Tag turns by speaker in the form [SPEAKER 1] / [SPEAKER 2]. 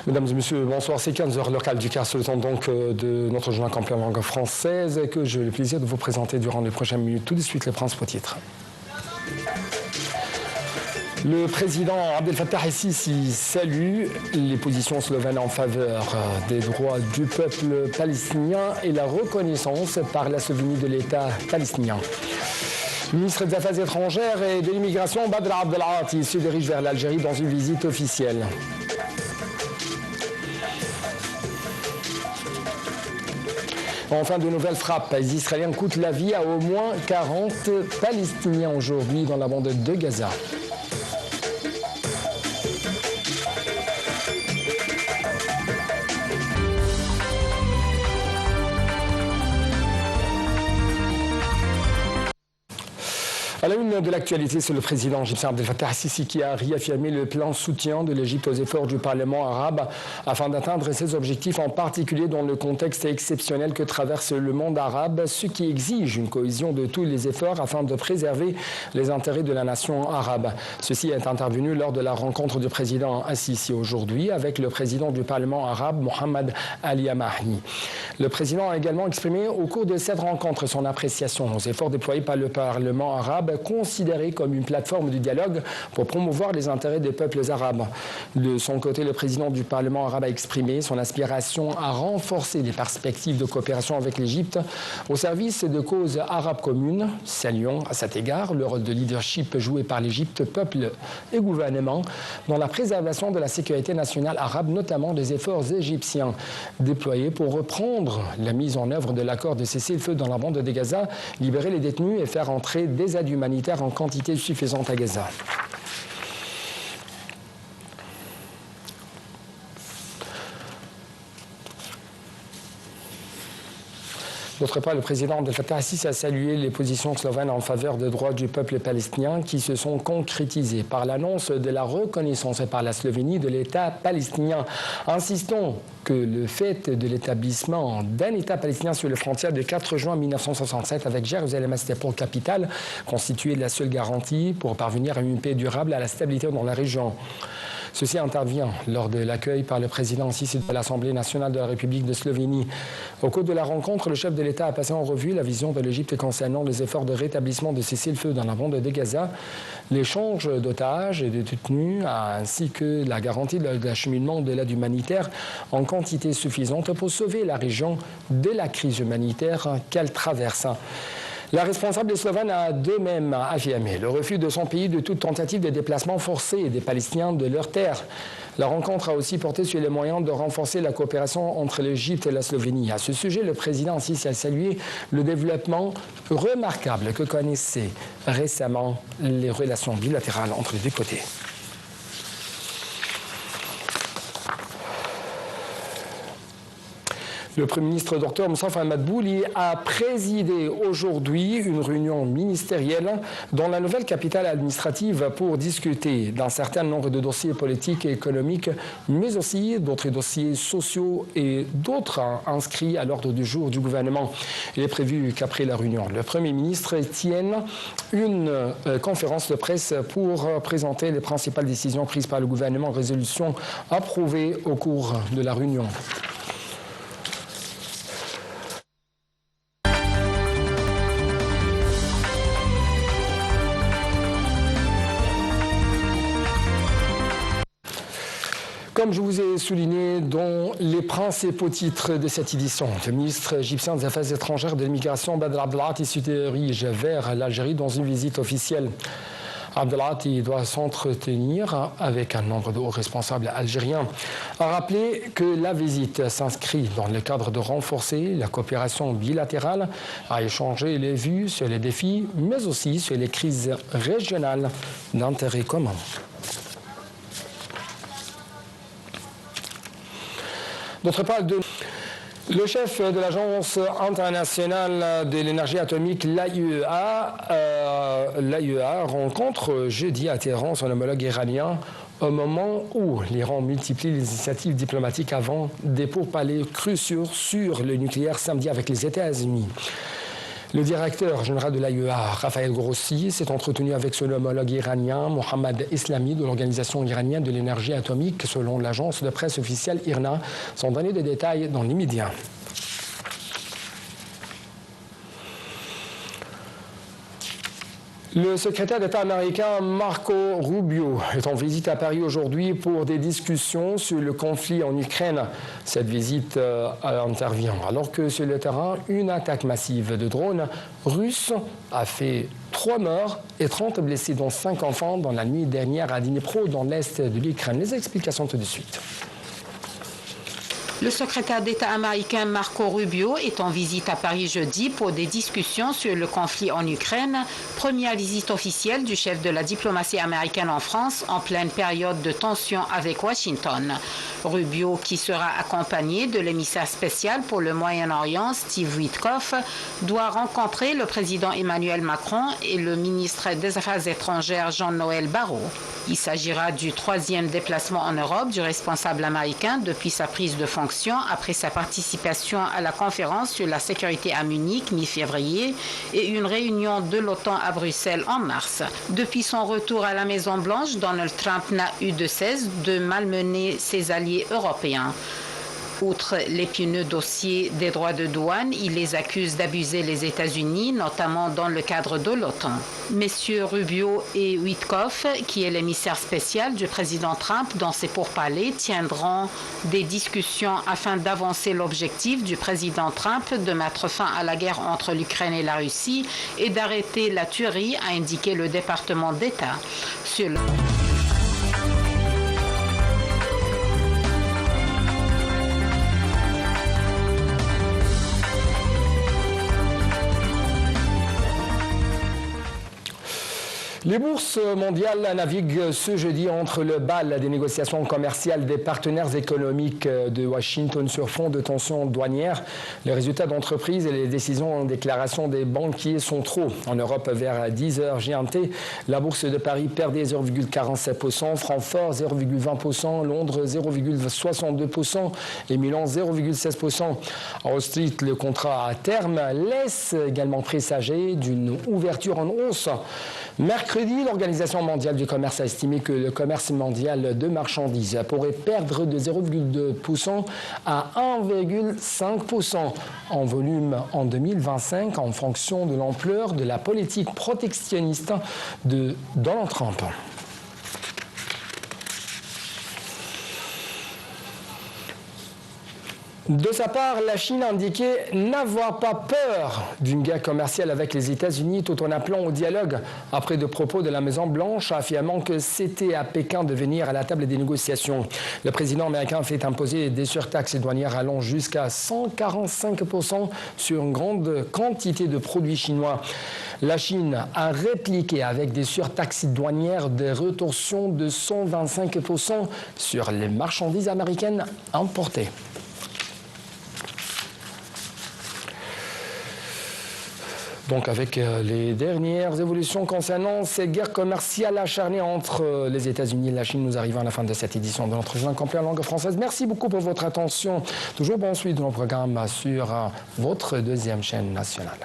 [SPEAKER 1] Mesdames et messieurs, bonsoir. C'est 15h local du Caire, le temps donc de notre journal complet en langue française que j'ai le plaisir de vous présenter durant les prochaines minutes. Tout de suite, les principaux titres. Le président Abdel Fattah el-Sisi salue les positions slovènes en faveur des droits du peuple palestinien et la reconnaissance par la Slovénie de l'État palestinien. Le ministre des Affaires étrangères et de l'immigration, Badr Abdelati, se dirige vers l'Algérie dans une visite officielle. Enfin, de nouvelles frappes. Les Israéliens coûtent la vie à au moins 40 Palestiniens aujourd'hui dans la bande de Gaza. À la une de l'actualité, c'est le président égyptien Abdel Fattah el-Sisi qui a réaffirmé le plan soutien de l'Égypte aux efforts du Parlement arabe afin d'atteindre ses objectifs, en particulier dans le contexte exceptionnel que traverse le monde arabe, ce qui exige une cohésion de tous les efforts afin de préserver les intérêts de la nation arabe. Ceci est intervenu lors de la rencontre du président el-Sisi aujourd'hui avec le président du Parlement arabe, Mohamed al-Yamani. Le président a également exprimé au cours de cette rencontre son appréciation aux efforts déployés par le Parlement arabe, considéré comme une plateforme de dialogue pour promouvoir les intérêts des peuples arabes. De son côté, le président du Parlement arabe a exprimé son aspiration à renforcer les perspectives de coopération avec l'Égypte au service de causes arabes communes, saluant à cet égard le rôle de leadership joué par l'Égypte, peuple et gouvernement, dans la préservation de la sécurité nationale arabe, notamment des efforts égyptiens déployés pour reprendre la mise en œuvre de l'accord de cessez-le-feu dans la bande de Gaza, libérer les détenus et faire entrer des aides humanitaires en quantité suffisante à Gaza. D'autre part, le président Abdel Fattah el-Sisi a salué les positions slovènes en faveur des droits du peuple palestinien qui se sont concrétisées par l'annonce de la reconnaissance par la Slovénie de l'État palestinien. Insistons que le fait de l'établissement d'un État palestinien sur les frontières du 4 juin 1967 avec Jérusalem-Est pour capitale constituait la seule garantie pour parvenir à une paix durable et à la stabilité dans la région. Ceci intervient lors de l'accueil par le président el-Sisi de l'Assemblée nationale de la République de Slovénie. Au cours de la rencontre, le chef de l'État a passé en revue la vision de l'Égypte concernant les efforts de rétablissement de cessez-le-feu dans la bande de Gaza, l'échange d'otages et de détenus, ainsi que la garantie de l'acheminement de l'aide humanitaire en quantité suffisante pour sauver la région de la crise humanitaire qu'elle traverse. La responsable slovène a de même affirmé le refus de son pays de toute tentative de déplacement forcé des Palestiniens de leurs terres. La rencontre a aussi porté sur les moyens de renforcer la coopération entre l'Égypte et la Slovénie. À ce sujet, le président el-Sisi a salué le développement remarquable que connaissaient récemment les relations bilatérales entre les deux côtés. Le Premier ministre Dr Moustapha Madbouli a présidé aujourd'hui une réunion ministérielle dans la nouvelle capitale administrative pour discuter d'un certain nombre de dossiers politiques et économiques, mais aussi d'autres dossiers sociaux et d'autres inscrits à l'ordre du jour du gouvernement. Il est prévu qu'après la réunion, le Premier ministre tienne une conférence de presse pour présenter les principales décisions prises par le gouvernement, résolutions approuvées au cours de la réunion. Comme je vous ai souligné dans les principaux titres de cette édition, le ministre égyptien des Affaires étrangères et de l'immigration, Badr Abdelati, se dirige vers l'Algérie dans une visite officielle. Abdelati doit s'entretenir avec un nombre de hauts responsables algériens. A rappelé que la visite s'inscrit dans le cadre de renforcer la coopération bilatérale, à échanger les vues sur les défis, mais aussi sur les crises régionales d'intérêt commun. D'autre part, le chef de l'Agence internationale de l'énergie atomique, l'AIEA, rencontre jeudi à Téhéran son homologue iranien au moment où l'Iran multiplie les initiatives diplomatiques avant des pourparlers cruciaux sur le nucléaire samedi avec les États-Unis. Le directeur général de l'AIEA, Raphaël Grossi, s'est entretenu avec son homologue iranien, Mohammad Eslami, de l'Organisation iranienne de l'énergie atomique, selon l'agence de presse officielle IRNA. Sans donner de détails dans l'immédiat. Le secrétaire d'État américain Marco Rubio est en visite à Paris aujourd'hui pour des discussions sur le conflit en Ukraine. Cette visite intervient alors que sur le terrain, une attaque massive de drones russes a fait 3 morts et 30 blessés, dont 5 enfants, dans la nuit dernière à Dnipro, dans l'est de l'Ukraine. Les explications tout de suite.
[SPEAKER 2] Le secrétaire d'État américain Marco Rubio est en visite à Paris jeudi pour des discussions sur le conflit en Ukraine, première visite officielle du chef de la diplomatie américaine en France en pleine période de tension avec Washington. Rubio, qui sera accompagné de l'émissaire spécial pour le Moyen-Orient, Steve Witkoff, doit rencontrer le président Emmanuel Macron et le ministre des Affaires étrangères Jean-Noël Barrot. Il s'agira du 3e déplacement en Europe du responsable américain depuis sa prise de fonction après sa participation à la conférence sur la sécurité à Munich mi-février et une réunion de l'OTAN à Bruxelles en mars. Depuis son retour à la Maison-Blanche, Donald Trump n'a eu de cesse de malmener ses alliés européens. Outre l'épineux dossier des droits de douane, il les accuse d'abuser les États-Unis, notamment dans le cadre de l'OTAN. Messieurs Rubio et Witkoff, qui est l'émissaire spécial du président Trump dans ses pourparlers, tiendront des discussions afin d'avancer l'objectif du président Trump de mettre fin à la guerre entre l'Ukraine et la Russie et d'arrêter la tuerie, a indiqué le département d'État.
[SPEAKER 1] Les bourses mondiales naviguent ce jeudi entre le bal des négociations commerciales des partenaires économiques de Washington sur fond de tensions douanières. Les résultats d'entreprise et les décisions en déclaration des banquiers sont trop. En Europe, vers 10h GMT, la bourse de Paris perdait 0,47%, Francfort 0,20%, Londres 0,62% et Milan 0,16%. À Wall Street, le contrat à terme laisse également présager d'une ouverture en hausse. Mercredi, l'Organisation mondiale du commerce a estimé que le commerce mondial de marchandises pourrait perdre de 0,2% à 1,5% en volume en 2025 en fonction de l'ampleur de la politique protectionniste de Donald Trump. De sa part, la Chine a indiqué n'avoir pas peur d'une guerre commerciale avec les États-Unis tout en appelant au dialogue après de propos de la Maison-Blanche affirmant que c'était à Pékin de venir à la table des négociations. Le président américain fait imposer des surtaxes douanières allant jusqu'à 145% sur une grande quantité de produits chinois. La Chine a répliqué avec des surtaxes douanières de rétorsion de 125% sur les marchandises américaines importées. Donc avec les dernières évolutions concernant cette guerre commerciale acharnée entre les États-Unis et la Chine, nous arrivons à la fin de cette édition de notre journal complet en langue française. Merci beaucoup pour votre attention. Toujours bonne suite de nos programmes sur votre deuxième chaîne nationale.